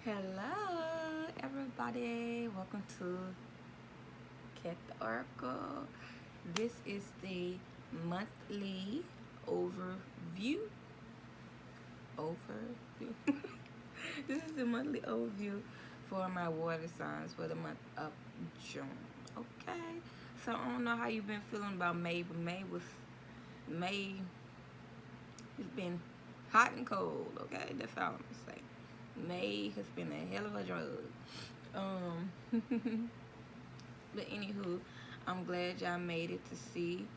Hello, everybody. Welcome to Cat the Oracle. This is the monthly overview. Overview. This is the monthly overview for my water signs for the month of June. Okay. So I don't know how you've been feeling about May, but May has been hot and cold. Okay, that's all I'm gonna say. May has been a hell of a drug. But anywho, I'm glad y'all made it to see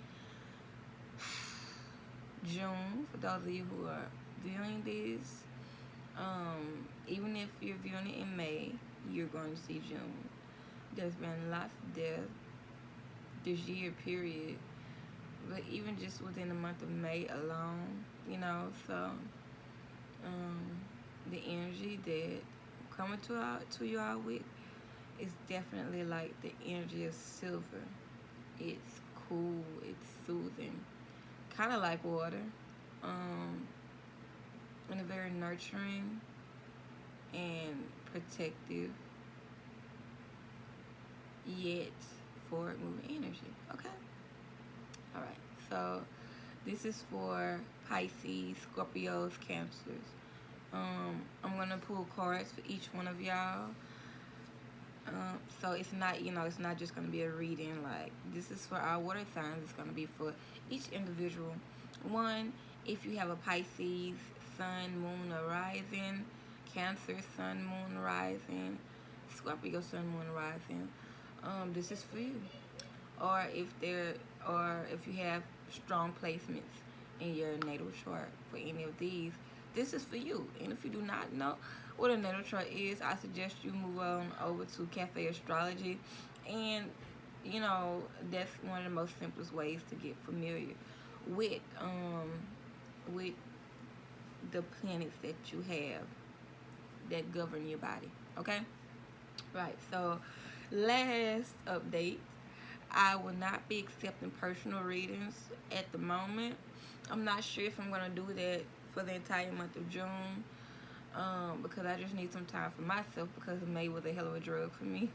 June. For those of you who are viewing this, even if you're viewing it in May, you're going to see June. There's been lots of death this year, period. But even just within the month of May alone, so the energy that coming to y'all with is definitely like the energy of silver. It's cool, it's soothing, kind of like water, and a very nurturing and protective, yet forward moving energy. Okay? Alright, so this is for Pisces, Scorpios, Cancers. I'm gonna pull cards for each one of y'all. So it's not, it's not just gonna be a reading. Like, this is for our water signs. It's gonna be for each individual. One, if you have a Pisces sun, moon, or rising, Cancer sun, moon, rising, Scorpio sun, moon, rising, this is for you. Or if you have strong placements in your natal chart for any of these, this is for you. And if you do not know what a natal chart is, I suggest you move on over to Cafe Astrology, and that's one of the most simplest ways to get familiar with with the planets that you have that govern your body. Okay, right. So last update, I will not be accepting personal readings at the moment. I'm not sure if I'm gonna do that for the entire month of June, because I just need some time for myself, because May was a hell of a drug for me.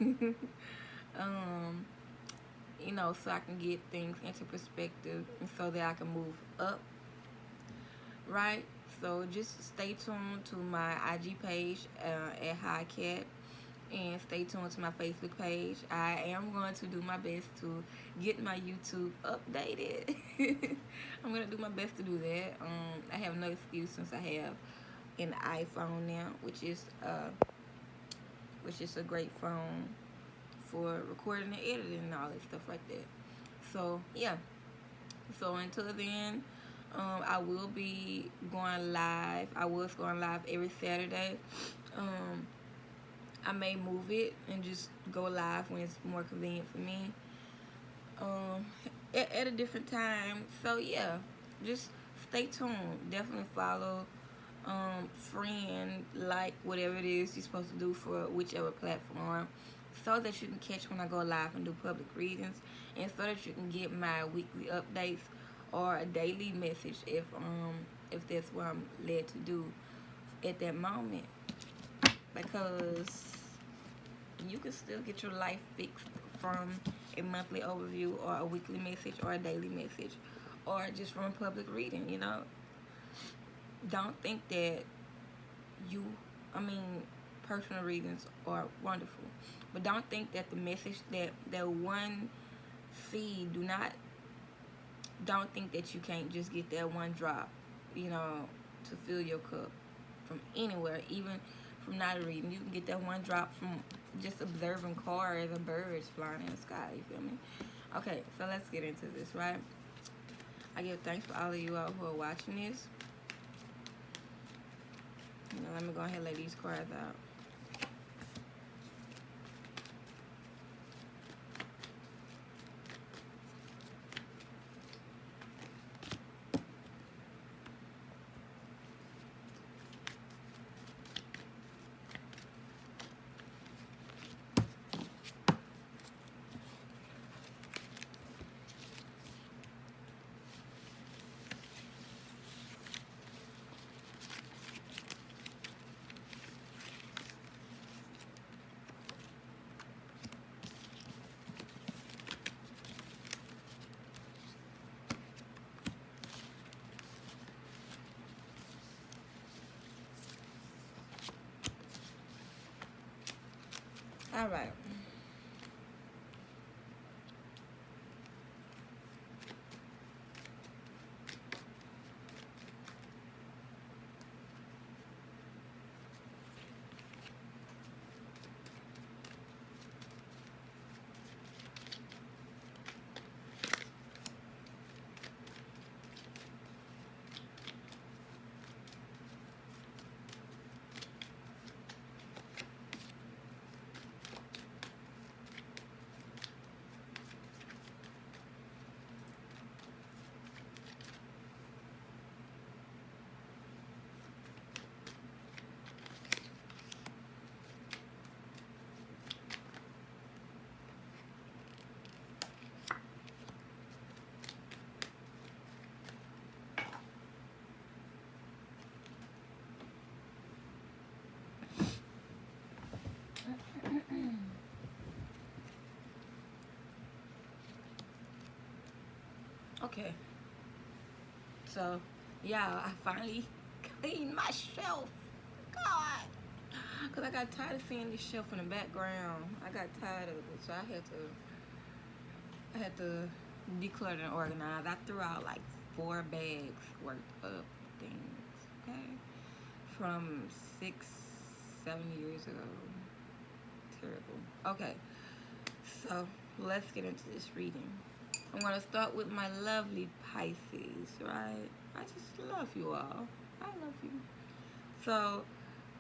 So I can get things into perspective and so that I can move up, right? So just stay tuned to my IG page at High Cat, and stay tuned to my Facebook page. I am going to do my best to get my YouTube updated. I'm going to do my best to do that. I have no excuse since I have an iPhone now, which is a great phone for recording and editing and all that stuff like that. So yeah. So until then, I will be going live. I was going live every Saturday. I may move it and just go live when it's more convenient for me, at a different time. So yeah, just stay tuned. Definitely follow, friend, like whatever it is you're supposed to do for whichever platform, so that you can catch when I go live and do public readings, and so that you can get my weekly updates or a daily message if that's what I'm led to do at that moment, because you can still get your life fixed from a monthly overview or a weekly message or a daily message, or just from a public reading. Don't think that you I mean personal readings are wonderful, but don't think that the message that one seed, don't think that you can't just get that one drop, to fill your cup from anywhere, even from not a reading. You can get that one drop from just observing cars or birds flying in the sky. You feel me? Okay, so let's get into this, right? I give thanks for all of you all who are watching this. Let me go ahead and lay these cards out. All right. Okay. So, yeah, I finally cleaned my shelf. God. Because I got tired of seeing this shelf in the background. I got tired of it. So I had to declutter and organize. I threw out like 4 bags worth of things. Okay. From 6, 7 years ago. Terrible. Okay. So let's get into this reading. I'm going to start with my lovely Pisces, right? I just love you all. I love you. So,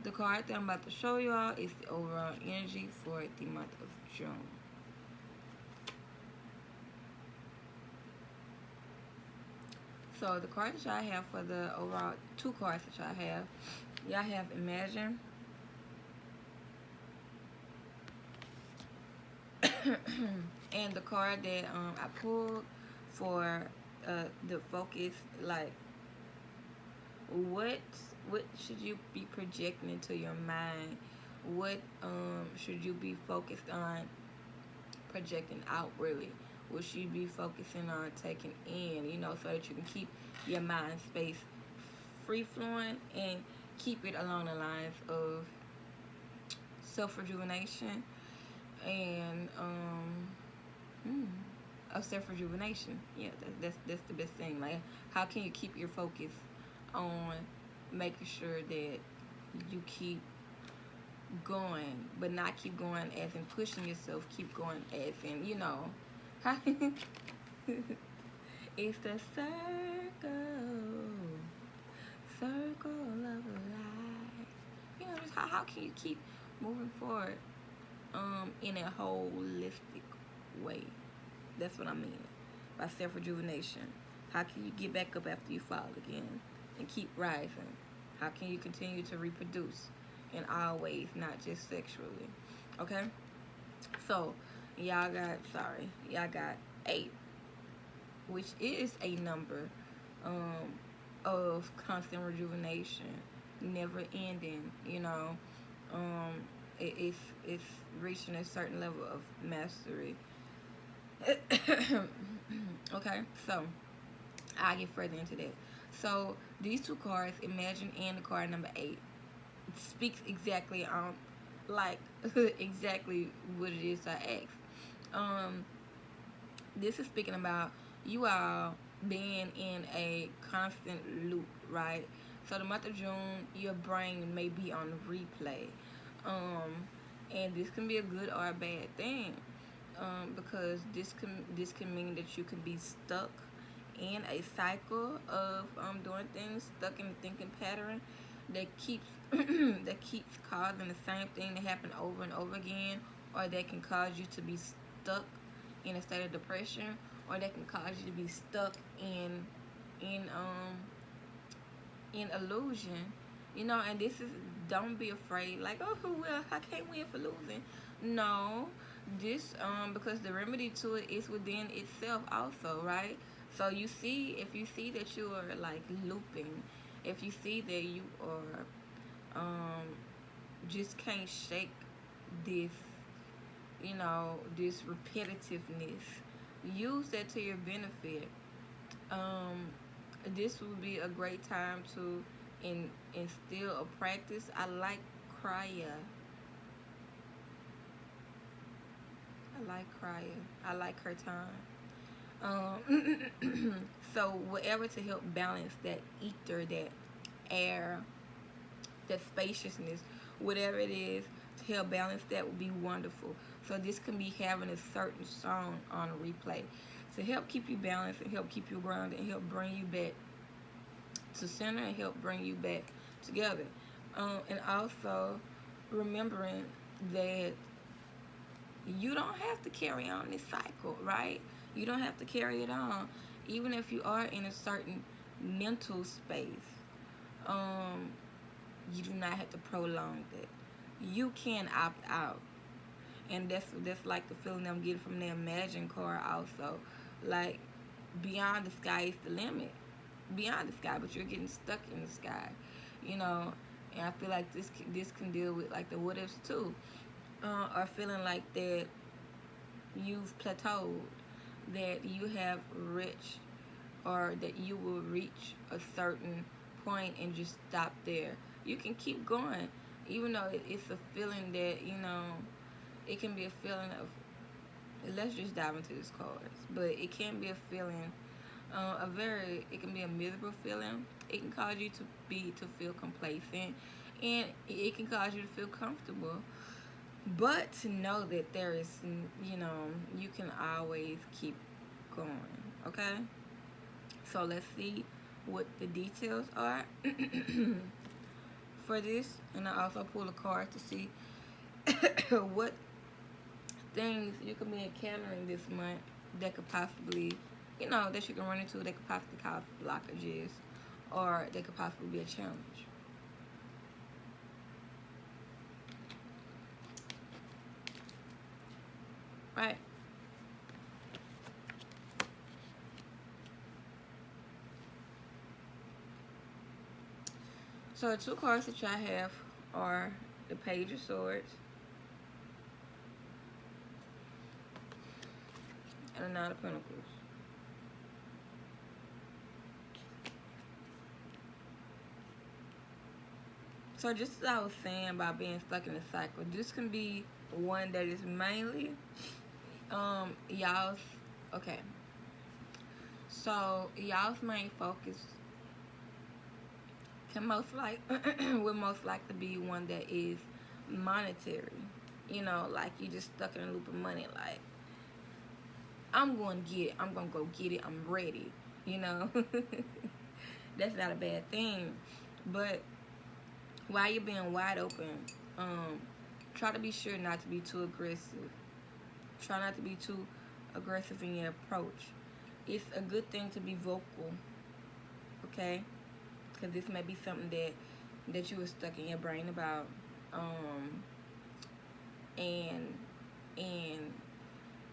the card that I'm about to show y'all is the overall energy for the month of June. So, the cards that y'all have for the overall, 2 cards that y'all have Imagine. And the card that I pulled for the focus, like what should you be projecting into your mind? What should you be focused on projecting outwardly? What should you be focusing on taking in? So that you can keep your mind space free flowing and keep it along the lines of self rejuvenation and of self rejuvenation. Yeah, that's the best thing. Like, how can you keep your focus on making sure that you keep going, but not keep going as in pushing yourself, keep going as in, it's the circle of life. Just how can you keep moving forward in a holistic way? That's what I mean by self-rejuvenation. How can you get back up after you fall again and keep rising? How can you continue to reproduce in all ways, not just sexually? Okay? So, y'all got 8, which is a number of constant rejuvenation, never ending, it's reaching a certain level of mastery. Okay, so I'll get further into that. So these 2 cards, Imagine and the card number 8, speaks exactly like exactly what it is I asked. This is speaking about you all being in a constant loop, right? So the month of June, your brain may be on replay, and this can be a good or a bad thing, because this can mean that you can be stuck in a cycle of doing things, stuck in a thinking pattern that keeps that keeps causing the same thing to happen over and over again, or that can cause you to be stuck in a state of depression, or that can cause you to be stuck in in illusion. And this is, don't be afraid, like, oh, well, I can't win for losing. No, this because the remedy to it is within itself also, right? So if you see that you are like looping, if you see that you are just can't shake this, this repetitiveness, use that to your benefit. um this would be a great time to instill a practice. I like Krya. I like crying. I like her time. So whatever to help balance that ether, that air, that spaciousness, whatever it is, to help balance that would be wonderful. So this can be having a certain song on a replay to help keep you balanced and help keep you grounded and help bring you back to center and help bring you back together. And also remembering that you don't have to carry on this cycle, right? You don't have to carry it on, even if you are in a certain mental space. Um, you do not have to prolong it. You can opt out, and that's like the feeling I'm getting from the Imagine card also. Like, beyond the sky is the limit. Beyond the sky, but you're getting stuck in the sky, you know. And I feel like this can deal with like the what ifs too, or feeling like that you've plateaued, that you have reached, or that you will reach a certain point and just stop there. You can keep going, even though it's a feeling that, you know, it can be a feeling of, let's just dive into this cards, but it can be a feeling, it can be a miserable feeling. It can cause you to feel complacent, and it can cause you to feel comfortable. But to know that there is, you know, you can always keep going. Okay. So let's see what the details are for this, and I also pull a card to see what things you could be encountering this month that could possibly, you know, that you can run into that could possibly cause blockages, or that could possibly be a challenge. Right? So the two cards that y'all have are the Page of Swords and the Nine of Pentacles. So just as I was saying about being stuck in a cycle, this can be one that is mainly y'all's, okay. So y'all's main focus can would most likely be one that is monetary. You know, like you just stuck in a loop of money. Like, I'm going to get it. I'm going to go get it. I'm ready. You know, that's not a bad thing. But while you're being wide open, try to be sure not to be too aggressive. Try not to be too aggressive in your approach. It's a good thing to be vocal, okay? Because this may be something that you were stuck in your brain about, and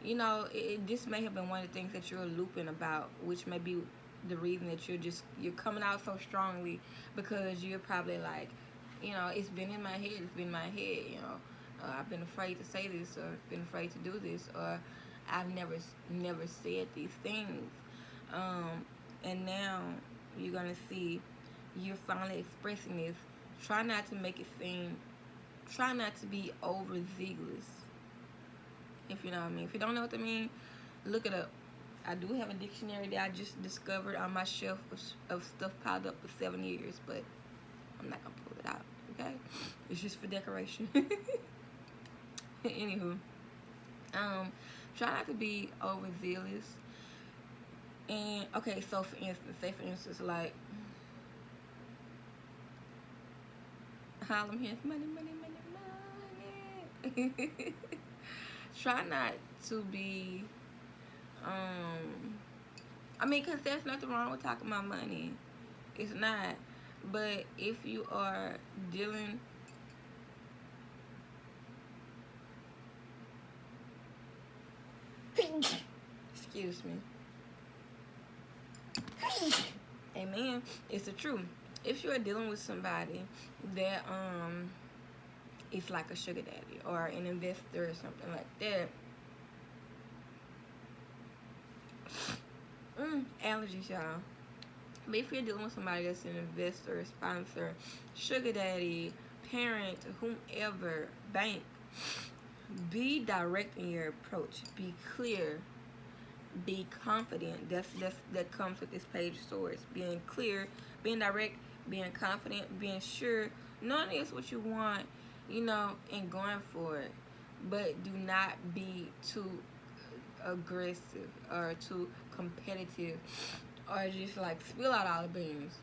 you know, this may have been one of the things that you're looping about, which may be the reason that you're coming out so strongly, because you're probably like, you know, it's been in my head, you know, I've been afraid to say this, or been afraid to do this, or I've never said these things, and now you're gonna see you're finally expressing this. Try not to make it seem, try not to be overzealous, if you know what I mean. If you don't know what I mean, look it up. I do have a dictionary that I just discovered on my shelf of stuff piled up for 7 years, but I'm not gonna pull it out, okay? It's just for decoration. Anywho, try not to be overzealous. And okay, so for instance, like Harlem Here's money, money, money, money. Try not to be, I mean, because there's nothing wrong with talking about money. It's not. But if you are dealing, excuse me, amen, it's the truth. If you are dealing with somebody that is like a sugar daddy or an investor or something like that, allergies, y'all. But if you're dealing with somebody that's an investor, sponsor, sugar daddy, parent, whomever, bank, Be direct in your approach. Be clear. Be confident. That comes with this page of swords. Being clear, being direct, being confident, being sure. Knowing is what you want, and going for it. But do not be too aggressive or too competitive or just like spill out all the beans.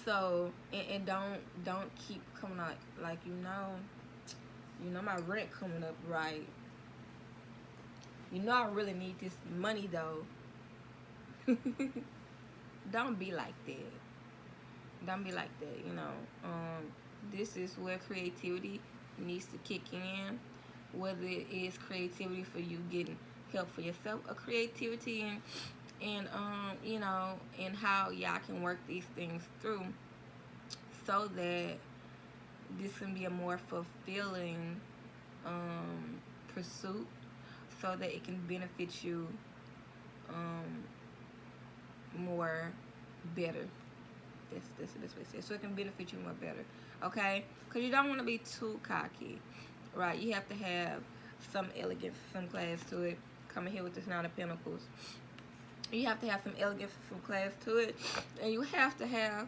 So and don't keep coming out like my rent coming up, right? I really need this money though. Don't be like that. Don't be like that. This is where creativity needs to kick in. Whether it is creativity for you getting help for yourself, or creativity and how y'all can work these things through, so that this can be a more fulfilling pursuit, so that it can benefit you more better. That's the best way to say it. So it can benefit you more better, okay? Because you don't want to be too cocky, right? You have to have some elegance, some class to it. Coming here with this Nine of Pentacles, you have to have some elegance, some class to it, and you have to have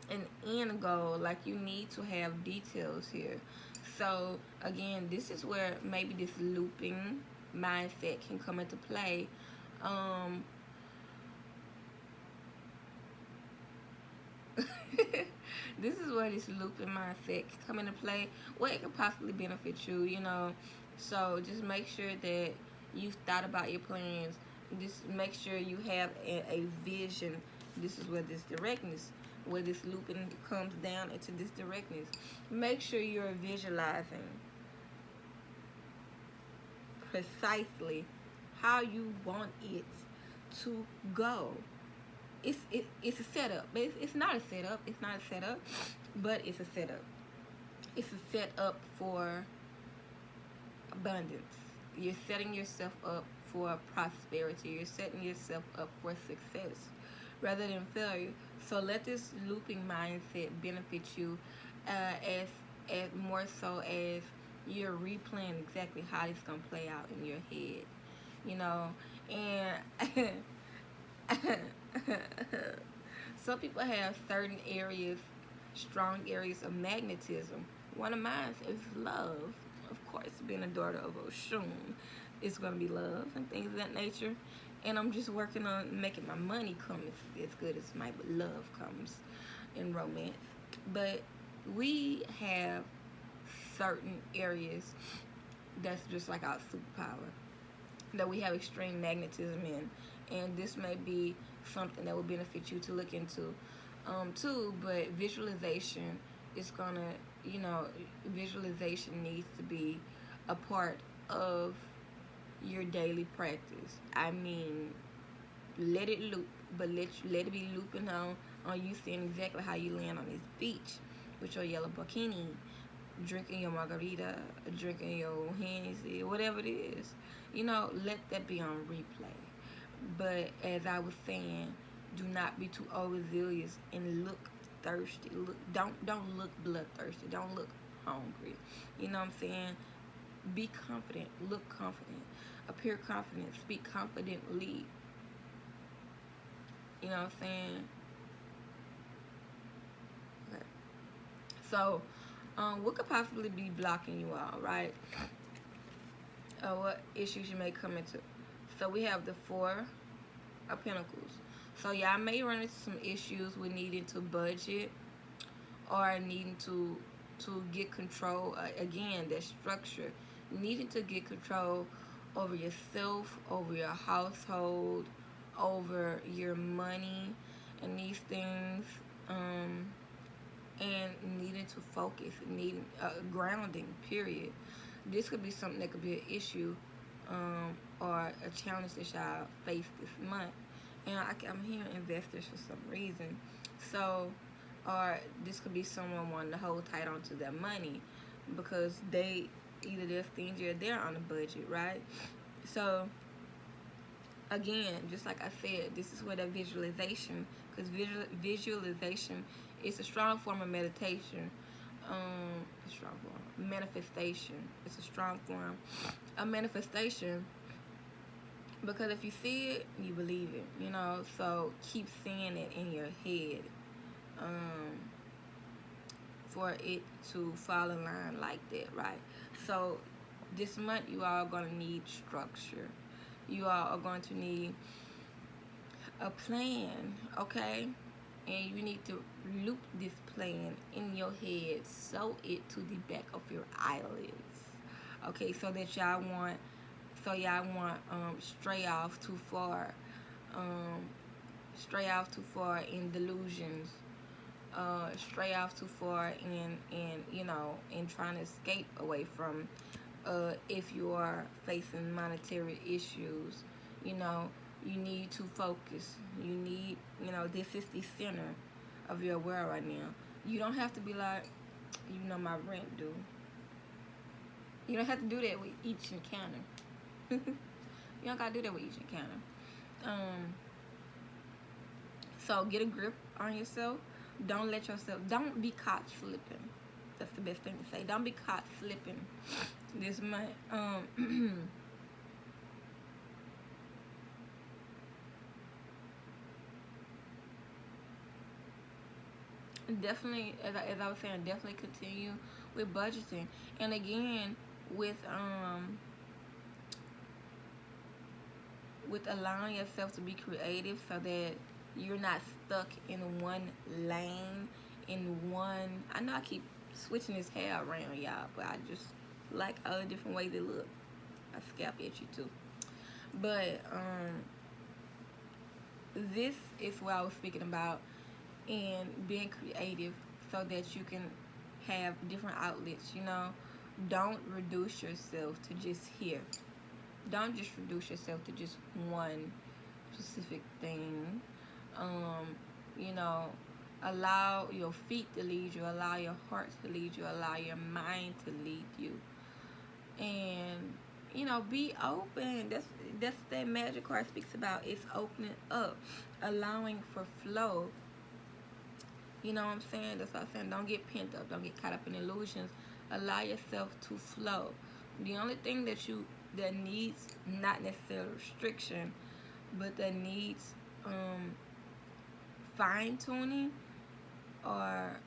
an end goal. Like, you need to have details here. So again, this is where maybe this looping mindset can come into play. This is where this looping mindset can come into play, where it could possibly benefit you, So just make sure that you've thought about your plans. Just make sure you have a vision. This is where this directness, where this looping comes down into this directness. Make sure you're visualizing precisely how you want it to go. It's a setup, but it's not a setup. It's not a setup, but it's a setup. It's a setup for abundance. You're setting yourself up for prosperity. You're setting yourself up for success rather than failure. So let this looping mindset benefit you, as more so as you're replaying exactly how it's gonna play out in your head, and some people have certain areas, strong areas of magnetism. One of mine is love. Of course, being a daughter of Oshun, it's going to be love and things of that nature. And I'm just working on making my money come as good as my love comes in romance. But we have certain areas that's just like our superpower, that we have extreme magnetism in. And this may be something that will benefit you to look into too. But visualization is gonna, visualization needs to be a part of your daily practice. I mean, let it loop, but let it be looping on you seeing exactly how you land on this beach with your yellow bikini, drinking your margarita, drinking your Hennessy, whatever it is. Let that be on replay. But as I was saying, do not be too overzealous and look thirsty. Don't look bloodthirsty. Don't look hungry. You know what I'm saying? Be confident. Look confident. Appear confident. Speak confidently. You know what I'm saying? Okay. So, what could possibly be blocking you out, right? What issues you may come into. So we have the Four of Pentacles. So y'all may run into some issues with needing to budget or needing to get control. Again, that structure. Needing to get control over yourself, over your household, over your money, and these things. And needing to focus, needing grounding, period. This could be something that could be an issue or a challenge that y'all face this month. And I'm hearing investors for some reason. So, or this could be someone wanting to hold tight onto their money because either they're stingy or they're on a budget, right? So, again, just like I said, this is where that visualization, because visualization is a strong form of meditation. A strong form. Manifestation. It's a strong form. A manifestation, because if you see it, you believe it, you know. So keep seeing it in your head, for it to fall in line like that, right? So this month you all are going to need structure. You all are going to need a plan, okay? And you need to loop this plan in your head, sew it to the back of your eyelids, okay? So that y'all want, stray off too far, stray off too far in delusions, stray off too far in you know, in trying to escape away from, if you are facing monetary issues, you know, you need to focus. You need, you know, this is the center of your world right now. You don't have to be like, you know, my rent due. You don't have to do that with each encounter. You don't gotta do that with each encounter. So get a grip on yourself. Don't be caught slipping. That's the best thing to say. Don't be caught slipping this month. Definitely, as I was saying, definitely continue with budgeting. And again, with allowing yourself to be creative, so that you're not stuck in one lane, I know I keep switching this hair around, y'all, but I just like other different ways it look. I scalp at you too. But this is what I was speaking about, in being creative so that you can have different outlets, you know. Don't reduce yourself to just here. Don't just reduce yourself to just one specific thing. You know, allow your feet to lead you, allow your heart to lead you, allow your mind to lead you. And, you know, be open. That's that magic card speaks about. It's opening up, allowing for flow. You know what I'm saying? That's what I'm saying. Don't get pent up. Don't get caught up in illusions. Allow yourself to flow. The only thing that needs, not necessarily restriction, but that needs fine tuning or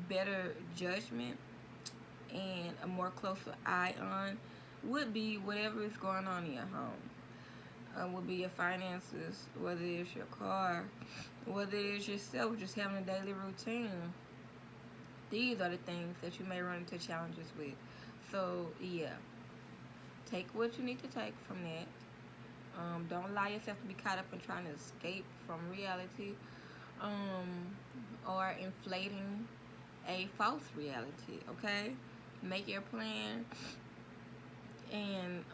better judgment and a more closer eye on would be whatever is going on in your home. Would be your finances, whether it's your car, whether it's yourself, just having a daily routine. These are the things that you may run into challenges with. So yeah, take what you need to take from that. Don't allow yourself to be caught up in trying to escape from reality, or inflating a false reality. Okay, make your plan, and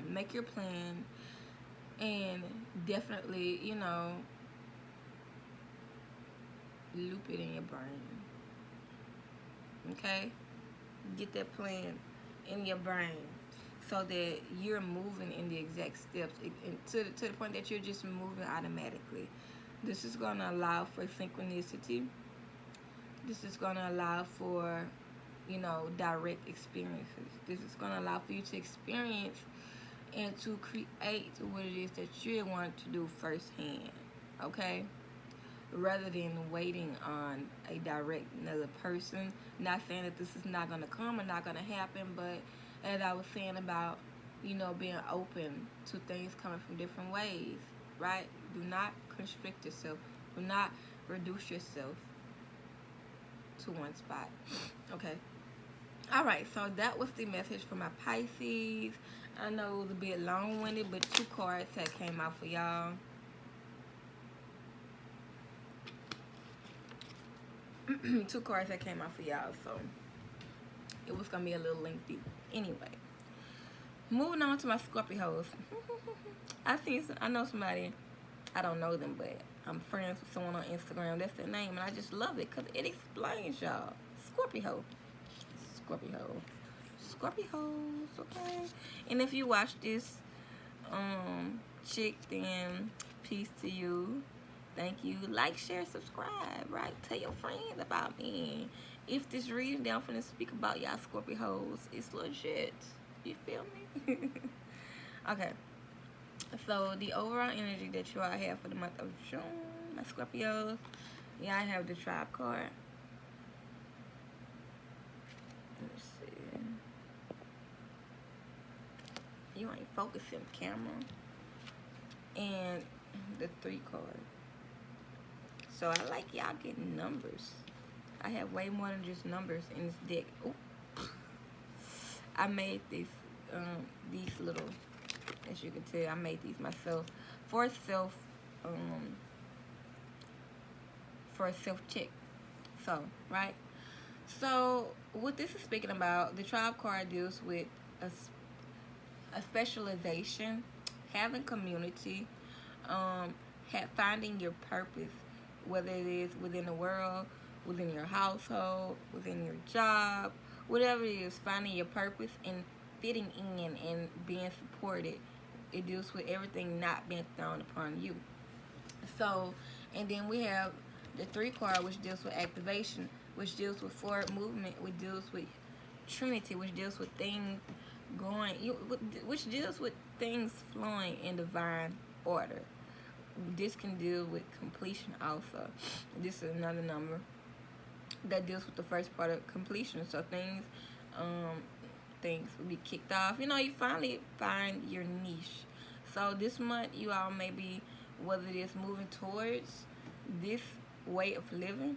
make your plan, and definitely, you know, loop it in your brain. Okay, get that plan in your brain so that you're moving in the exact steps, to the point that you're just moving automatically. This is going to allow for synchronicity. This is going to allow for, you know, direct experiences. This is going to allow for you to experience and to create what it is that you want to do firsthand, okay? Rather than waiting on a direct another person. Not saying that this is not going to come or not going to happen, but as I was saying about, you know, being open to things coming from different ways, right? Do not constrict yourself. Do not reduce yourself to one spot, okay? All right, so that was the message for my Pisces. I know it was a bit long-winded, but 2 cards that came out for y'all. Two cards that came out for y'all, so it was gonna be a little lengthy. Anyway, moving on to my Scorpios. I know somebody, I don't know them, but I'm friends with someone on Instagram. That's their name, and I just love it because it explains y'all. Scorpios, okay. And if you watch this, chick, then peace to you. Thank you. Like, share, subscribe, right? Tell your friends about me. If this reading that I'm finna speak about y'all Scorpio hoes, it's legit. You feel me? Okay. So the overall energy that you all have for the month of June, my Scorpios. Yeah, I have the Tribe card. Let's see. You ain't focusing, camera. And the 3 card. So I like y'all getting numbers. I have way more than just numbers in this deck. Ooh. I made these little, as you can tell, I made these myself for a self check. So, right? So, what this is speaking about, the Tribe card deals with a specialization, having community, finding your purpose, whether it is within the world, within your household, within your job, whatever it is, finding your purpose and fitting in and being supported. It deals with everything not being thrown upon you. So, and then we have the 3 card, which deals with activation, which deals with forward movement, which deals with Trinity, which deals with things going, which deals with things flowing in divine order. This can deal with completion also. This is another number that deals with the first part of completion. So things will be kicked off. You know, you finally find your niche. So this month, you all may be, whether it is moving towards this way of living,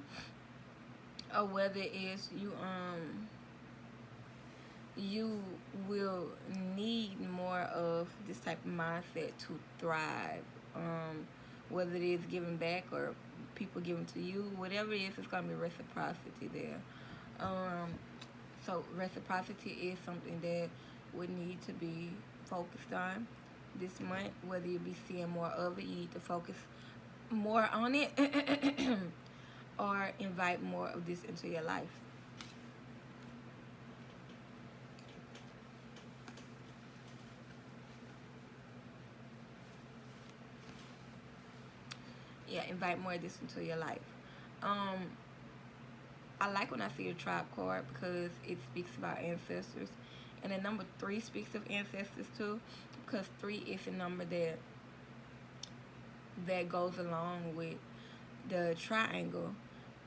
or whether it is you will need more of this type of mindset to thrive. Whether it is giving back or people giving to you, whatever it is, it's going to be reciprocity there. So reciprocity is something that would need to be focused on this month. Whether you be seeing more of it, you need to focus more on it or invite more of this into your life. Yeah, invite more of this into your life. I like when I see a Tribe card because it speaks about ancestors. And the number 3 speaks of ancestors too, because 3 is a number that goes along with the triangle.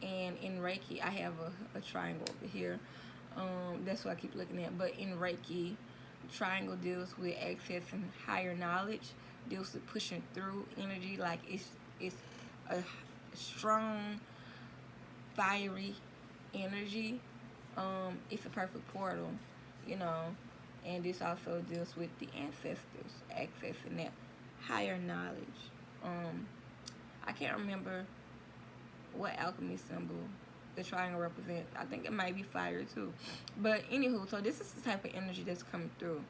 And in Reiki, I have a triangle over here. That's what I keep looking at. But in Reiki, triangle deals with accessing higher knowledge, deals with pushing through energy. Like it's a strong, fiery energy. It's a perfect portal, you know. And this also deals with the ancestors, accessing that higher knowledge. I can't remember what alchemy symbol the triangle represents. I think it might be fire too. But anywho, so this is the type of energy that's coming through.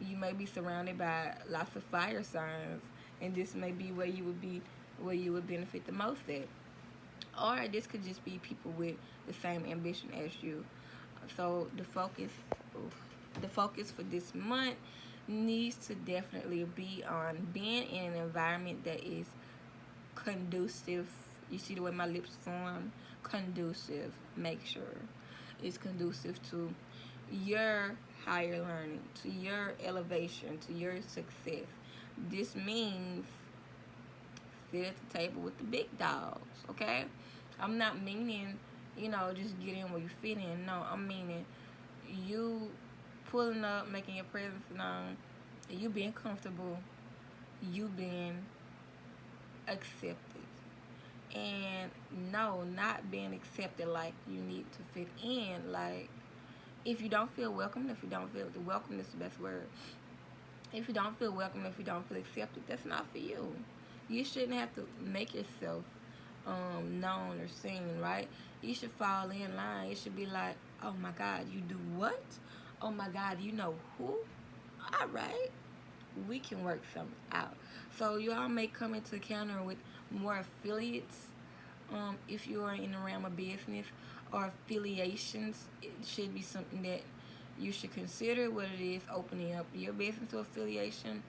You may be surrounded by lots of fire signs, and this may be where you would benefit the most at. Or this could just be people with the same ambition as you. So the focus for this month needs to definitely be on being in an environment that is conducive. You see the way my lips form? Conducive. Make sure it's conducive to your higher learning, to your elevation, to your success. This means sit at the table with the big dogs, okay? I'm not meaning, just get in where you fit in. No, I'm meaning you pulling up, making your presence known, you being comfortable, you being accepted. And no, not being accepted like you need to fit in. Like, if you don't feel welcome, welcome is the best word. If you don't feel welcome, if you don't feel accepted, that's not for you. You shouldn't have to make yourself known or seen, right? You should fall in line. It should be like, oh my God, you do what? Oh my God, you know who? All right, we can work something out. So you all may come into encounter with more affiliates. If you are in the realm of business or affiliations, it should be something that you should consider, whether it is opening up your business to affiliation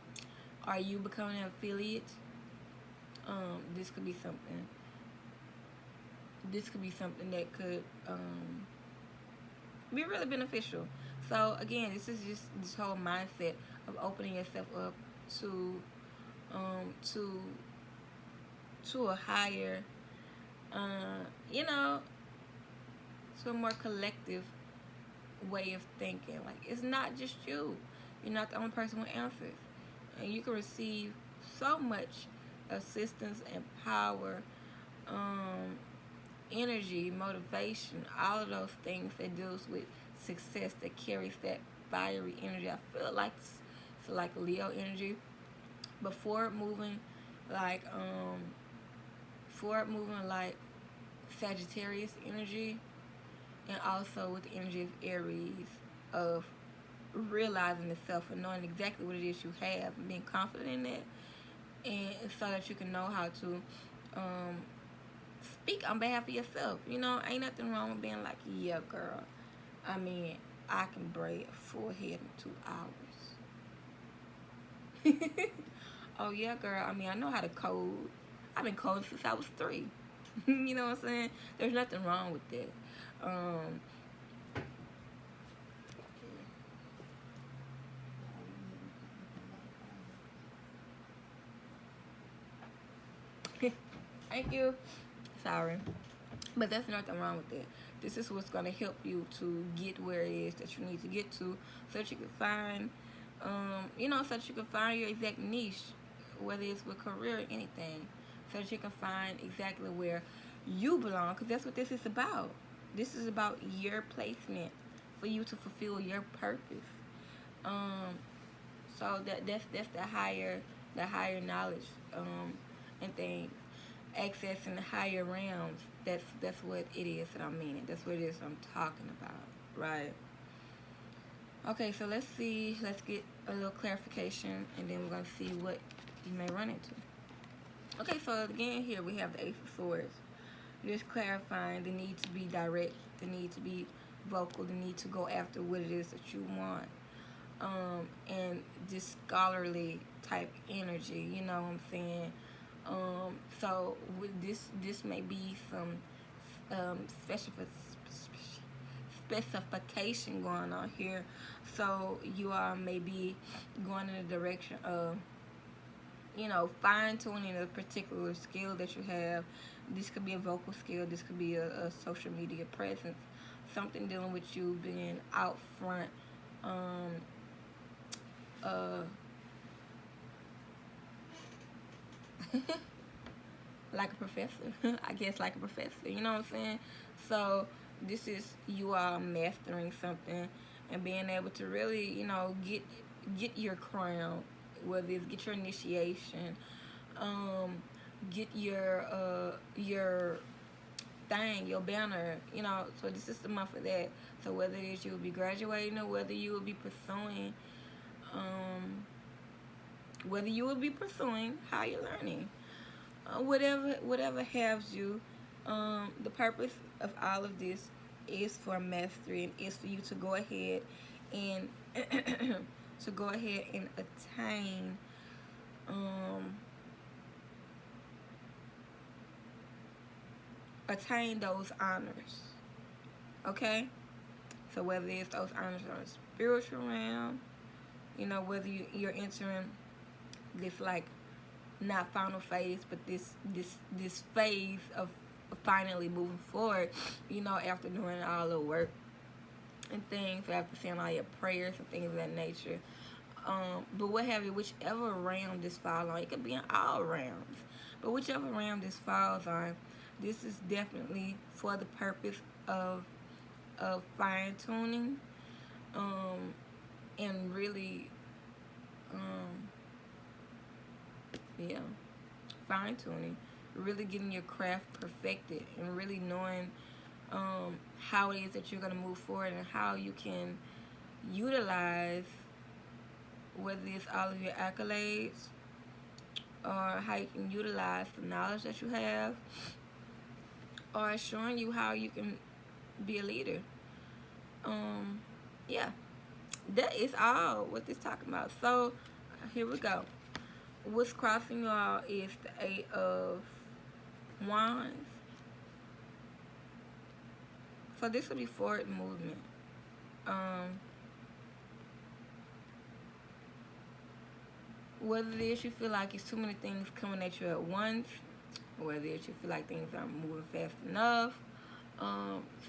or you becoming an affiliate. This could be something. This could be something that could be really beneficial. So again, this is just this whole mindset of opening yourself up to um, to to a higher, you know, to a more collective way of thinking. Like it's not just you. You're not the only person with answers, and you can receive so much assistance and power, um, energy, motivation, all of those things that deals with success that carries that fiery energy. I feel like it's like Leo energy, but like forward moving like Sagittarius energy, and also with the energy of Aries, of realizing the self and knowing exactly what it is you have and being confident in it, and so that you can know how to um, speak on behalf of yourself. You know, ain't nothing wrong with being like, yeah, girl. I mean, I can braid a full head in 2 hours. Oh yeah, girl. I mean, I know how to code. I've been coding since I was 3. You know what I'm saying? There's nothing wrong with that. Um, Thank you. Sorry. But there's nothing wrong with that. This is what's going to help you to get where it is that you need to get to, so that you can find, so that you can find your exact niche, whether it's with career or anything, so that you can find exactly where you belong, because that's what this is about. This is about your placement for you to fulfill your purpose. Um, so that's the higher knowledge, and things, accessing the higher realms. That's what it is that I'm meaning. That's what it is I'm talking about, right? Okay, so let's see. Let's get a little clarification, and then we're gonna see what you may run into. Okay, so again, here we have the Ace of Swords. Just clarifying the need to be direct, the need to be vocal, the need to go after what it is that you want. And this scholarly type energy, you know what I'm saying? So with this may be some specification going on here. So you are maybe going in the direction of, fine tuning a particular skill that you have. This could be a vocal skill. This could be a social media presence. Something dealing with you being out front. Uh, like a professor. I guess like a professor. You know what I'm saying? So this is you are mastering something and being able to really, get your crown, whether it's get your initiation, get your thing, your banner, so this is the month for that. So whether it is you will be graduating, or whether you will be pursuing higher learning, whatever has you, the purpose of all of this is for mastery, and is for you to go ahead and attain those honors. Okay, so whether it's those honors on a spiritual realm, whether you're entering this, like, not final phase, but this phase of finally moving forward, after doing all the work and things, after saying all your prayers and things of that nature. But what have you, whichever realm this falls on, it could be in all realms, but whichever realm this falls on, this is definitely for the purpose of fine tuning, and really, yeah, fine tuning, really getting your craft perfected, and really knowing how it is that you're going to move forward, and how you can utilize, whether it's all of your accolades, or how you can utilize the knowledge that you have, or showing you how you can be a leader. Yeah, that is all what this talking about. So here we go. What's crossing y'all is the Eight of Wands. So this will be forward movement. Whether it is you feel like it's too many things coming at you at once, whether it's you feel like things aren't moving fast enough,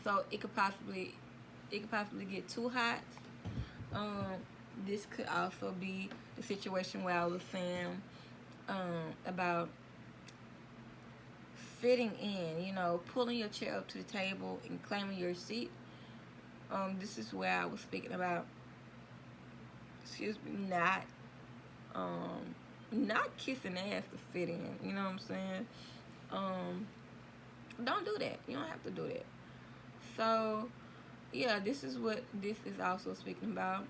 so it could possibly get too hot. This could also be the situation where I was saying about fitting in, pulling your chair up to the table and claiming your seat. This is where I was speaking about, not kissing ass to fit in. You know what I'm saying? Don't do that. You don't have to do that. So, yeah, this is what this is also speaking about.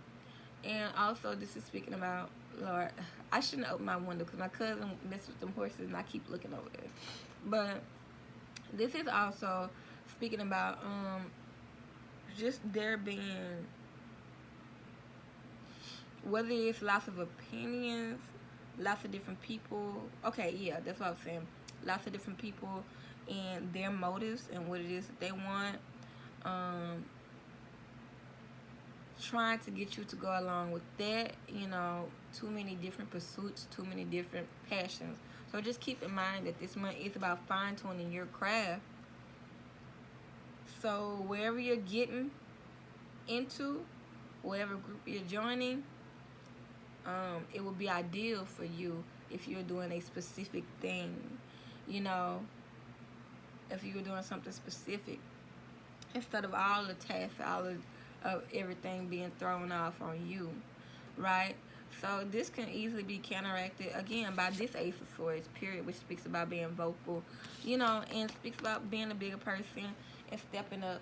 And also, this is speaking about, Lord, I shouldn't open my window because my cousin messed with them horses and I keep looking over there. But this is also speaking about just there being, whether it's lots of opinions, lots of different people. Okay, yeah, that's what I was saying. Lots of different people and their motives and what it is that they want. Trying to get you to go along with that, too many different pursuits, too many different passions. So just keep in mind that this month is about fine-tuning your craft. So wherever you're getting into, whatever group you're joining, it would be ideal for you if you're doing a specific thing, if you were doing something specific, instead of all the tasks, of everything being thrown off on you, right? So this can easily be counteracted, again, by this Ace of Swords, period, which speaks about being vocal, and speaks about being a bigger person and stepping up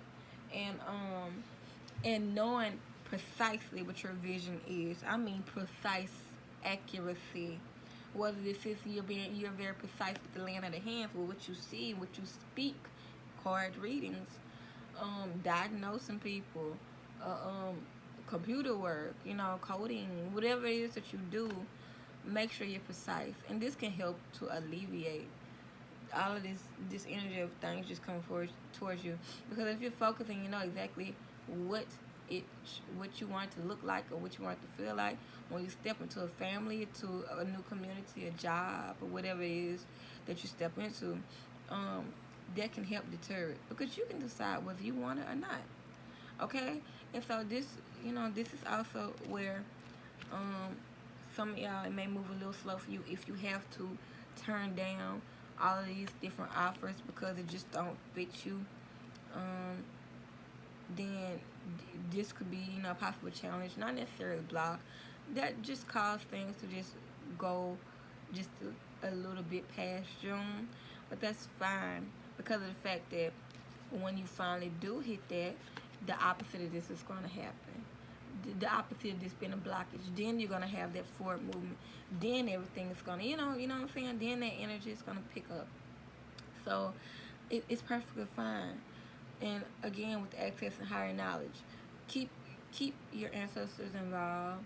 and knowing precisely what your vision is. I mean precise accuracy. Whether this is you're very precise with the land of the hands, with what you see, what you speak, card readings, diagnosing people, computer work, coding, whatever it is that you do, make sure you're precise. And this can help to alleviate all of this energy of things just coming towards you. Because if you're focusing, you know exactly what you want it to look like or what you want it to feel like when you step into a family, to a new community, a job, or whatever it is that you step into. That can help deter it, because you can decide whether you want it or not. Okay? And so this is also where some of y'all, it may move a little slow for you if you have to turn down all of these different offers because it just don't fit you. Then this could be, a possible challenge, not necessarily block. That just cause things to just go just a little bit past June. But that's fine, because of the fact that when you finally do hit that, the opposite of this is going to happen. The opposite of this being a blockage. Then you're going to have that forward movement. Then everything is going to, you know what I'm saying? Then that energy is going to pick up. So it's perfectly fine. And again, with access and higher knowledge, keep your ancestors involved.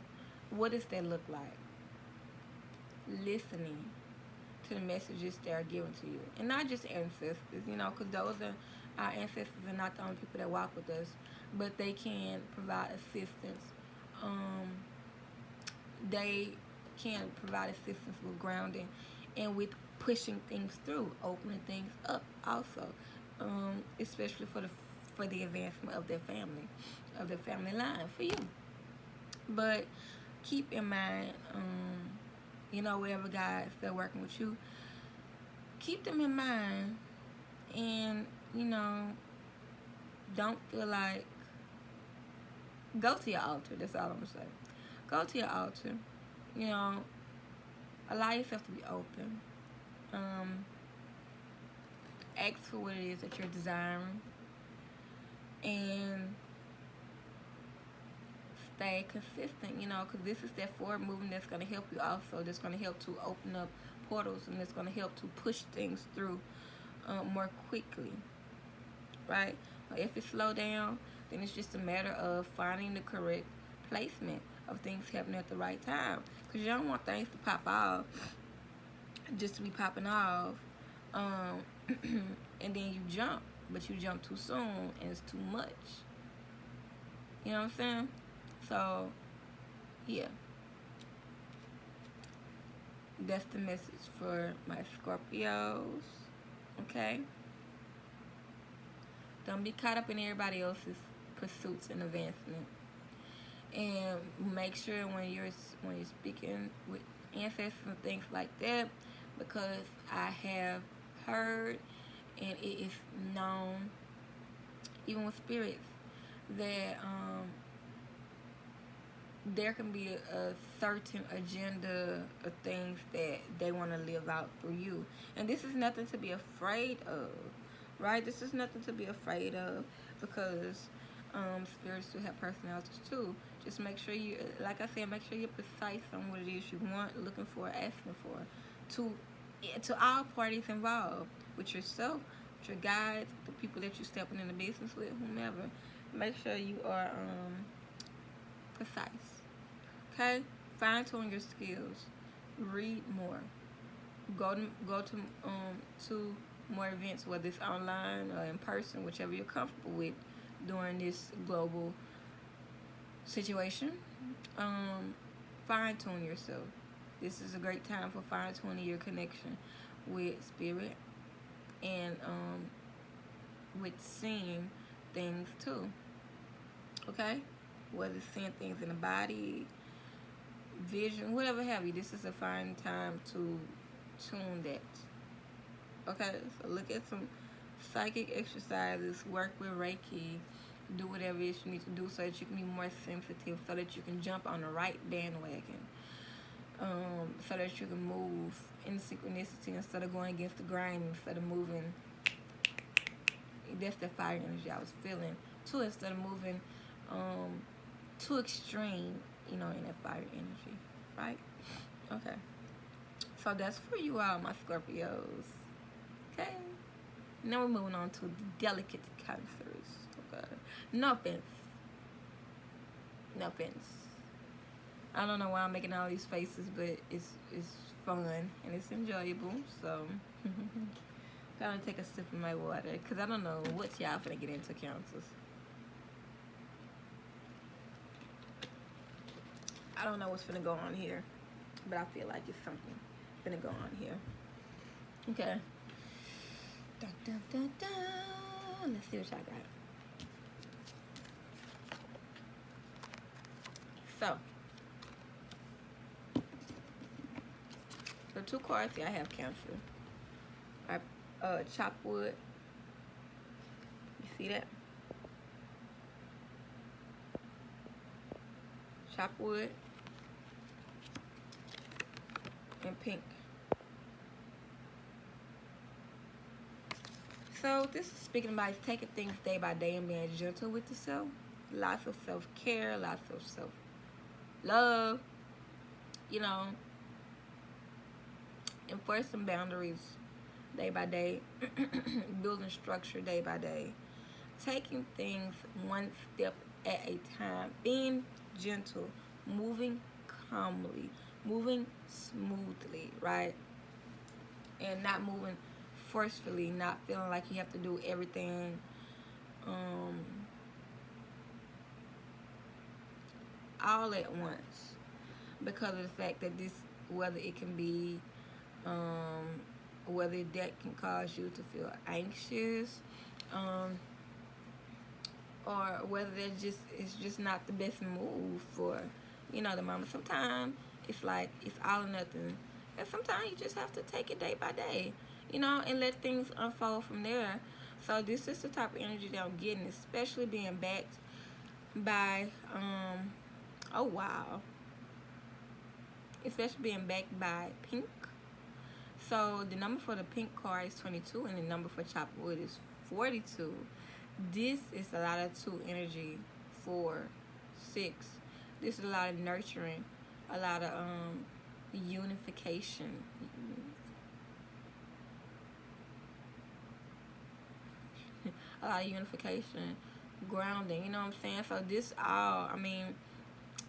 What does that look like? Listening to the messages they are giving to you, and not just ancestors, because those are our ancestors are not the only people that walk with us, but they can provide assistance. They can provide assistance with grounding and with pushing things through, opening things up, also, especially for the advancement of their family line, for you. But keep in mind, whatever guys that are working with you, keep them in mind, and don't feel like, go to your altar. That's all I'm gonna say. Go to your altar. Allow yourself to be open. Ask for what it is that you're desiring, and stay consistent, because this is that forward movement that's going to help you also. That's going to help to open up portals, and it's going to help to push things through more quickly, right? If it slow down, then it's just a matter of finding the correct placement of things happening at the right time, because you don't want things to pop off just to be popping off, um, and then you jump, but you jump too soon and it's too much. You know what I'm saying? So, yeah, that's the message for my Scorpios. Okay? Don't be caught up in everybody else's pursuits and advancement. And make sure when you're speaking with ancestors and things like that, because I have heard and it is known, even with spirits, that there can be a certain agenda of things that they want to live out through you. And this is nothing to be afraid of, right? This is nothing to be afraid of, because spirits do have personalities too. Just make sure you, like I said, make sure you're precise on what it is you want, looking for, asking for, to all parties involved, with yourself, with your guides, the people that you're stepping into business with, whomever. Make sure you are precise. Okay, fine tune your skills. Read more. Go to more events, whether it's online or in person, whichever you're comfortable with during this global situation. Fine tune yourself. This is a great time for fine tuning your connection with spirit and with seeing things too. Okay, whether it's seeing things in the body, vision, whatever have you. This is a fine time to tune that. Okay, so look at some psychic exercises, work with Reiki, do whatever it is you need to do so that you can be more sensitive, so that you can jump on the right bandwagon, so that you can move in synchronicity instead of going against the grain, instead of moving. That's the fire energy I was feeling too, instead of moving too extreme, in that fire energy, right? Okay, so that's for you all, my Scorpios. Okay, now we're moving on to the delicate Cancers. Okay, no offense, no offense. I don't know why I'm making all these faces, but it's fun and it's enjoyable. So gotta take a sip of my water, because I don't know what y'all finna get into, Cancers. I don't know what's finna go on here, but I feel like it's something finna go on here. Okay. Dun, dun, dun, dun. Let's see what y'all got. So, the two cards I have, Cancer. Chop wood. You see that? Chop wood and pink. So this is speaking about taking things day by day and being gentle with yourself. Lots of self-care, lots of self-love. Enforcing boundaries day by day. Building structure day by day. Taking things one step at a time. Being gentle. Moving calmly. Moving smoothly, right? And not moving forcefully, not feeling like you have to do everything all at once, because of the fact that this, whether it can be whether that can cause you to feel anxious, or whether it's just not the best move for the moment. Sometimes it's like it's all or nothing, and sometimes you just have to take it day by day, and let things unfold from there. So this is the type of energy that I'm getting, especially being backed by oh wow, especially being backed by pink. So the number for the pink card is 22, and the number for chopped wood is 42. This is a lot of 2 energy. 4, 6. This is a lot of nurturing, a lot of unification. A lot of unification, grounding, you know what I'm saying? So this all,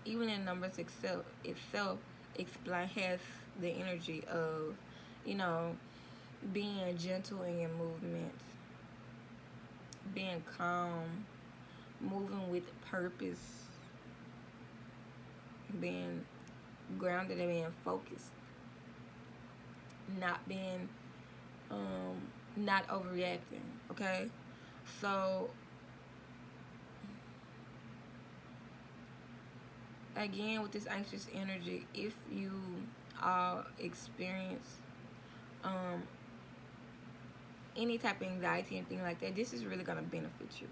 even in numbers itself explain, has the energy of You know, being gentle in your movements, being calm, moving with purpose, being grounded and being focused, not being not overreacting. Okay, so again, with this anxious energy, if you experience um, any type of anxiety and thing like that, this is really gonna benefit you.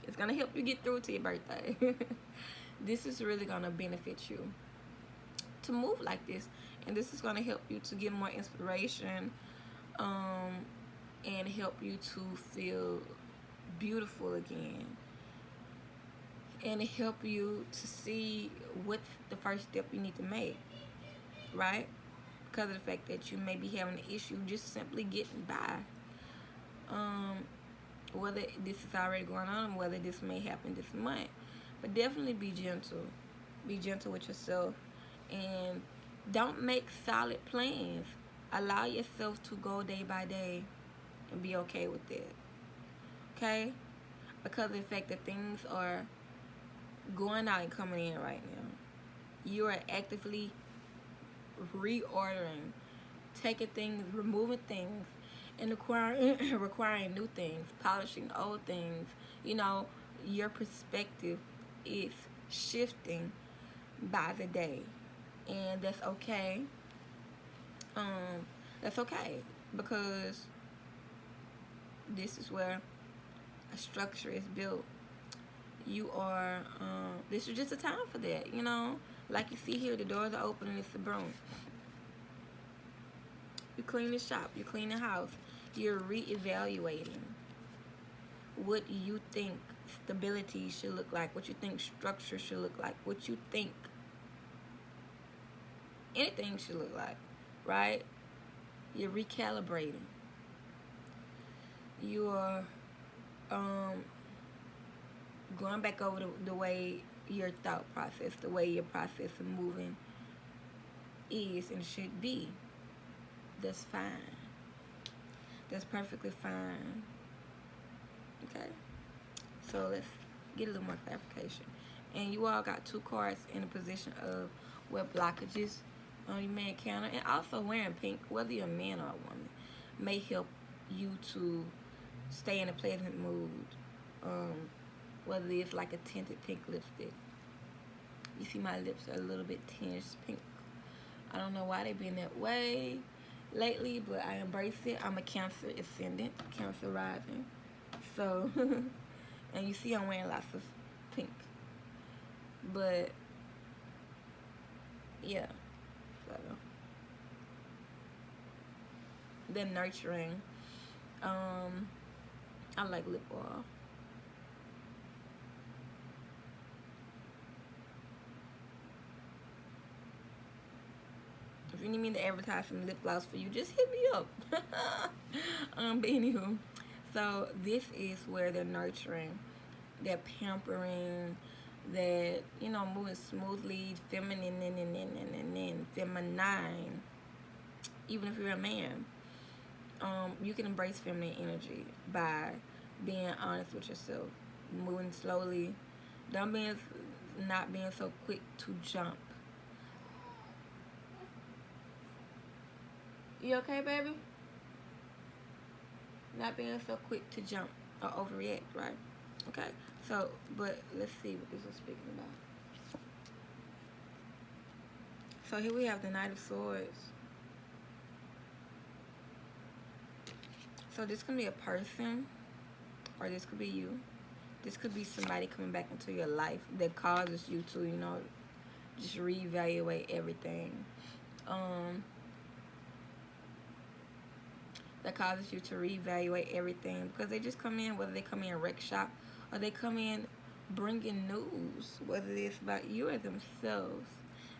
It's gonna help you get through to your birthday. This is really gonna benefit you to move like this, and this is gonna help you to get more inspiration, and help you to feel beautiful again, and help you to see what's the first step you need to make, right? Because of the fact that you may be having an issue just simply getting by. Whether this is already going on, whether this may happen this month, but definitely be gentle. Be gentle with yourself, and don't make solid plans. Allow yourself to go day by day and be okay with it. Okay? Because of the fact that things are going out and coming in right now. You are actively reordering, taking things, removing things, and requiring new things, polishing old things. You know, your perspective is shifting by the day, and that's okay. That's okay, because this is where a structure is built. You are this is just a time for that, you know. Like you see here, the doors are open and it's the broom. You clean the shop, you clean the house, you're reevaluating what you think stability should look like, what you think structure should look like, what you think anything should look like, right? You're recalibrating. You are going back over the way your thought process, the way your process of moving is and should be. That's fine. That's perfectly fine. Okay? So let's get a little more clarification. And you all got 2 cards in a position of where blockages you may encounter. And also wearing pink, whether you're a man or a woman, may help you to stay in a pleasant mood. Whether it's like a tinted pink lipstick. You see my lips are a little bit tinged pink. I don't know why they've been that way lately, but I embrace it. I'm a Cancer ascendant, Cancer rising. So, and you see I'm wearing lots of pink. But, yeah. So, then nurturing. I like lip oil. If you need me to advertise some lip gloss for you, just hit me up. But anywho, so this is where they're nurturing, they're pampering, that, you know, moving smoothly, feminine, and feminine. Even if you're a man, you can embrace feminine energy by being honest with yourself, moving slowly, not being so quick to jump. You okay, baby? Not being so quick to jump or overreact, right? Okay. So, but let's see what this is speaking about. So here we have the Knight of Swords. So this could be a person, or this could be you. This could be somebody coming back into your life that causes you to, you know, just reevaluate everything. That causes you to reevaluate everything, because they just come in, whether they come in wreck shop or they come in bringing news, whether it's about you or themselves.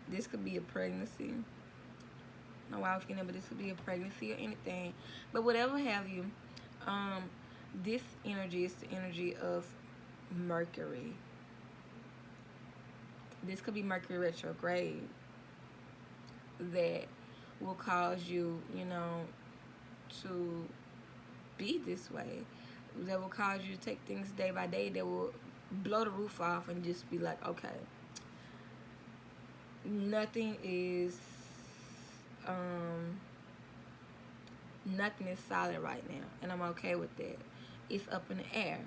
This could be a pregnancy. I don't know why I was getting it, but this could be a pregnancy or anything. But whatever have you, this energy is the energy of Mercury. This could be Mercury retrograde that will cause you, to be this way. That will cause you to take things day by day that will blow the roof off and just be like, okay, nothing is um nothing is solid right now, and I'm okay with that. It's up in the air,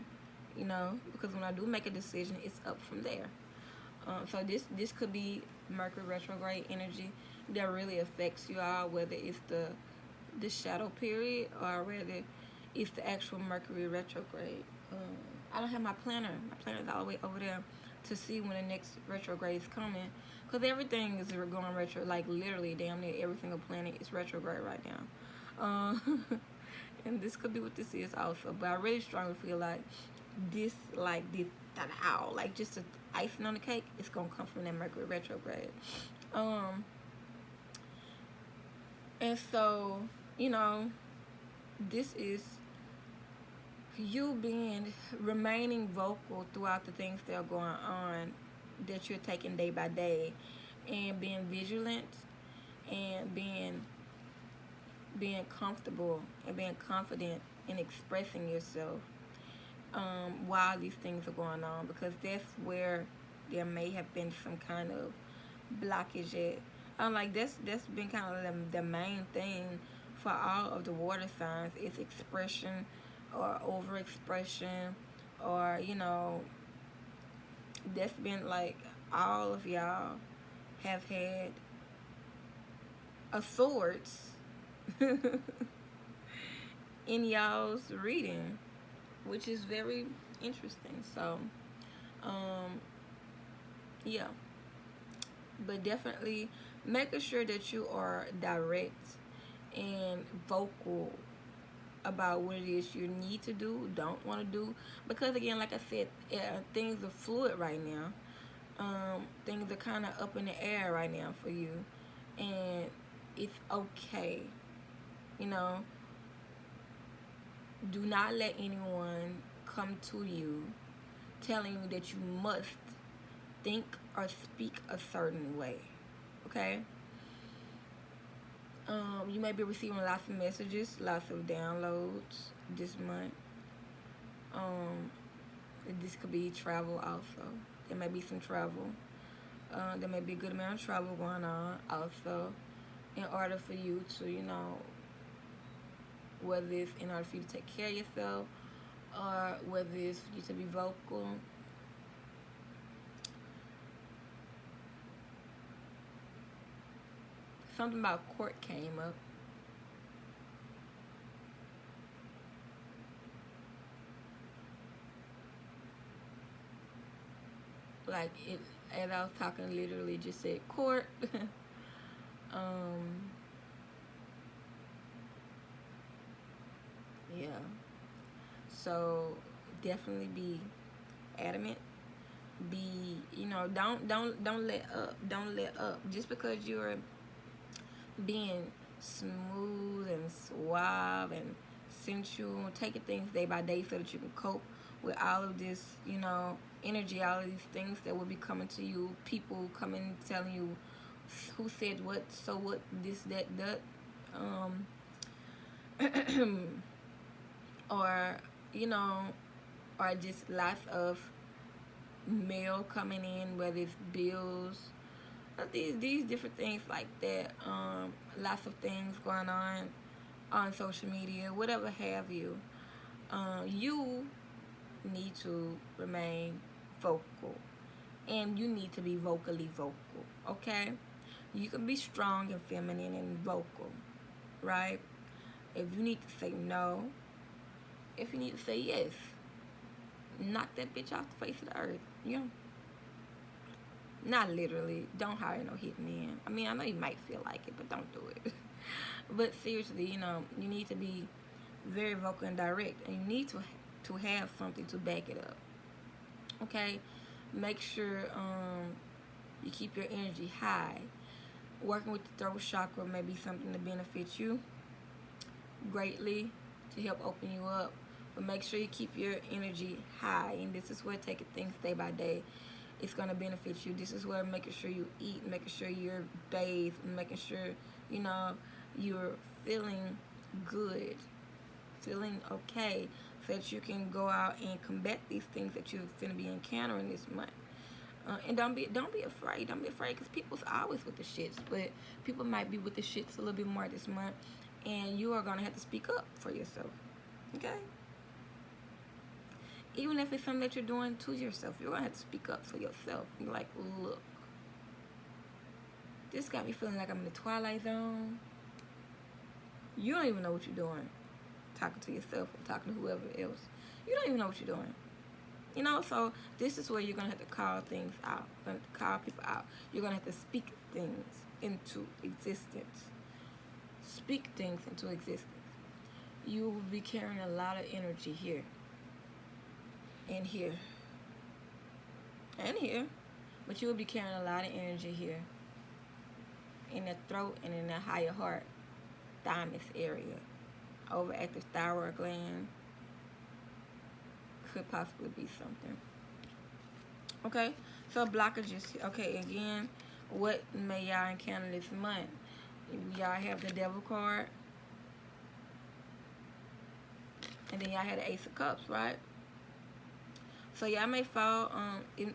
because when I do make a decision, it's up from there. So this could be Mercury retrograde energy that really affects you all, whether it's the shadow period or whether it's the actual Mercury retrograde. I don't have my planner. My planner is all the way over there to see when the next retrograde is coming, because everything is going retro. Like literally, damn near every single planet is retrograde right now. And this could be what this is also. But I really strongly feel like this, that owl, like just the icing on the cake, it's gonna come from that Mercury retrograde. And so, this is you remaining vocal throughout the things that are going on that you're taking day by day, and being vigilant, and being comfortable and being confident in expressing yourself while these things are going on, because that's where there may have been some kind of blockage at. Like that's been kind of the main thing for all of the water signs is expression or overexpression, or that's been like all of y'all have had a swords in y'all's reading, which is very interesting. So yeah, but definitely making sure that you are direct and vocal about what it is you need to do, don't want to do, because again, like I said, things are fluid right now. Things are kind of up in the air right now for you, and it's okay. Do not let anyone come to you telling you that you must think or speak a certain way. Okay? You may be receiving lots of messages, lots of downloads this month. This could be travel also. There may be some travel. There may be a good amount of travel going on also, in order for you to, whether it's in order for you to take care of yourself, or whether it's for you to be vocal. Something about court came up. Like it, as I was talking, literally just said court. Yeah. So definitely be adamant. Be, don't let up. Don't let up. Just because you're being smooth and suave and sensual, taking things day by day so that you can cope with all of this, energy, all of these things that will be coming to you, people coming telling you who said what, so what, this, that, that, or or just lots of mail coming in, whether it's bills, these different things like that. Lots of things going on social media, whatever have you. You need to remain vocal, and you need to be vocally vocal. Okay, you can be strong and feminine and vocal, right? If you need to say no, if you need to say yes, knock that bitch off the face of the earth. Not literally. Don't hire no hitman. I mean, I know you might feel like it, but don't do it. But seriously, you need to be very vocal and direct, and you need to have something to back it up. Okay, make sure you keep your energy high. Working with the throat chakra may be something to benefit you greatly, to help open you up. But make sure you keep your energy high, and this is where taking things day by day. it's going to benefit you. This is where making sure you eat, making sure you're bathed, making sure, you know, you're feeling good, feeling okay, so that you can go out and combat these things that you're going to be encountering this month. And don't be afraid. Don't be afraid, because people's always with the shits, but people might be with the shits a little bit more this month, and you are going to have to speak up for yourself. Okay? Even if it's something that you're doing to yourself, you're going to have to speak up for yourself. You're like, look, this got me feeling like I'm in the Twilight Zone. You don't even know what you're doing, talking to yourself or talking to whoever else. You don't even know what you're doing. You know, so this is where you're going to have to call things out. You're going to have to call people out. You're going to have to speak things into existence. Speak things into existence. You will be carrying a lot of energy here. And here. And here. But you will be carrying a lot of energy here. In the throat and in the higher heart. Thymus area. Overactive thyroid gland. Could possibly be something. Okay, so blockages. Okay, again, what may y'all encounter this month? Y'all have the Devil card, and then y'all had the Ace of Cups, right? So y'all may fall. It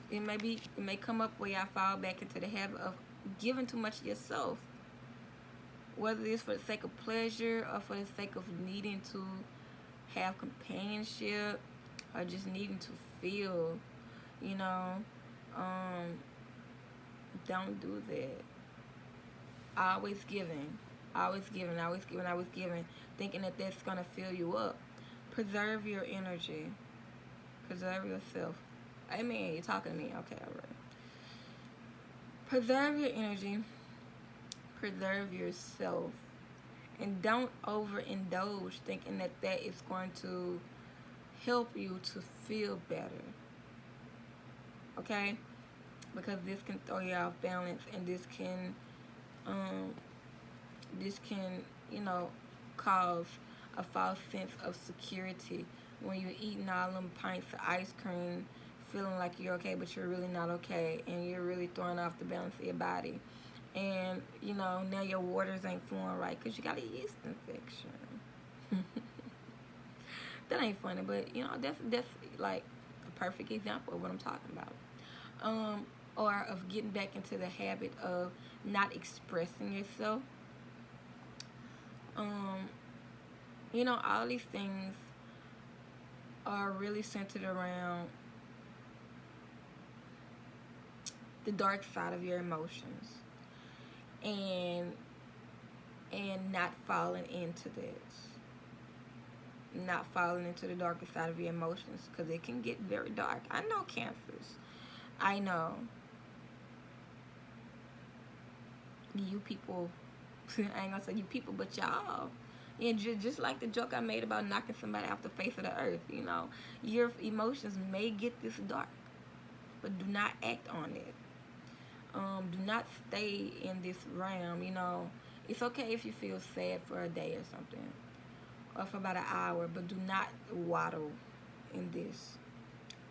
may come up where y'all fall back into the habit of giving too much of yourself, whether it's for the sake of pleasure or for the sake of needing to have companionship, or just needing to feel, you know. Don't do that. Always giving, thinking that that's gonna fill you up. Preserve your energy. Preserve yourself. Amen. You're talking to me. Okay, all right. Preserve your energy. Preserve yourself. And don't overindulge thinking that that is going to help you to feel better. Okay? Because this can throw you off balance, and this can you know, cause a false sense of security when you're eating all them pints of ice cream, feeling like you're okay, but you're really not okay, and you're really throwing off the balance of your body. And, you know, now your waters ain't flowing right because you got a yeast infection. That ain't funny, but, you know, that's like a perfect example of what I'm talking about. Or of getting back into the habit of not expressing yourself. You know, all these things are really centered around the dark side of your emotions, and not falling into this, not falling into the darker side of your emotions, because it can get very dark. I know, Cancers. I know. You people, I ain't gonna say you people, but y'all. And just like the joke I made about knocking somebody off the face of the earth, you know, your emotions may get this dark, but do not act on it. Do not stay in this realm, you know. It's okay if you feel sad for a day or something, or for about an hour, but do not waddle in this.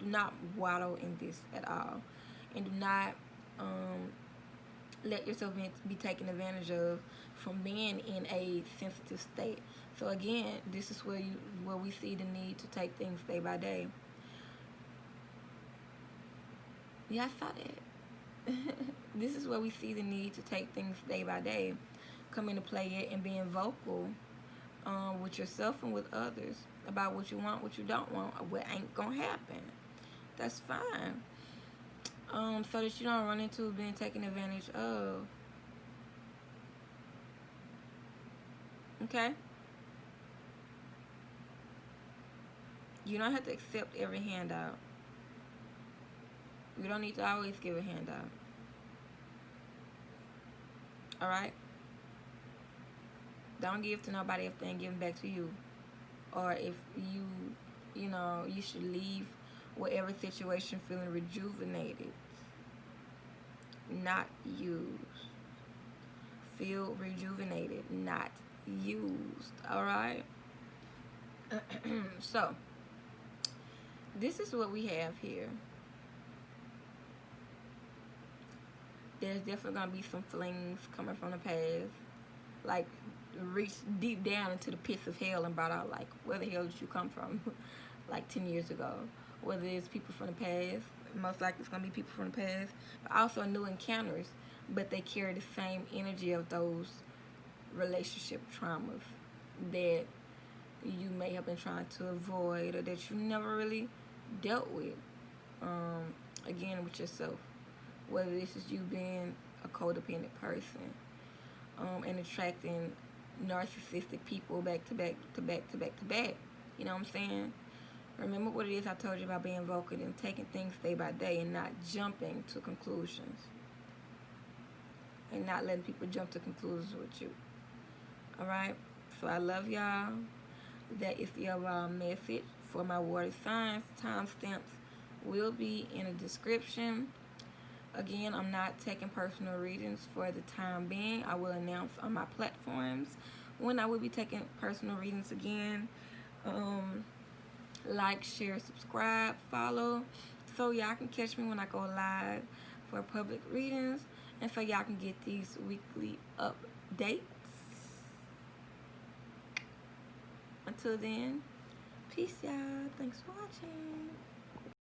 Do not waddle in this at all. And do not let yourself be taken advantage of from being in a sensitive state. So again, this is where we see the need to take things day by day. Yeah, I saw that. This is where we see the need to take things day by day, come into play it, and being vocal with yourself and with others about what you want, what you don't want, or what ain't gonna happen. That's fine. So that you don't run into being taken advantage of. Okay? You don't have to accept every handout. You don't need to always give a handout. Alright? Don't give to nobody if they ain't giving back to you. Or if you know, you should leave whatever situation feeling rejuvenated, not used. Feel rejuvenated, not used. Alright? So, this is what we have here. There's definitely gonna be some flings coming from the past, like reached deep down into the pits of hell and brought out like, where the hell did you come from, like 10 years ago. Whether it's people from the past, most likely it's gonna be people from the past, but also new encounters, but they carry the same energy of those relationship traumas that you may have been trying to avoid or that you never really dealt with. Again, with yourself, whether this is you being a codependent person, and attracting narcissistic people back to back to back to back to back. You know what I'm saying? Remember what it is I told you about being vocal and taking things day by day and not jumping to conclusions. And not letting people jump to conclusions with you. Alright? So I love y'all. That is the overall message for my water signs. Timestamps will be in the description. Again, I'm not taking personal readings for the time being. I will announce on my platforms when I will be taking personal readings again. Like, share, subscribe, follow, so y'all can catch me when I go live for public readings, and so y'all can get these weekly updates. Until then, peace, y'all. Thanks for watching.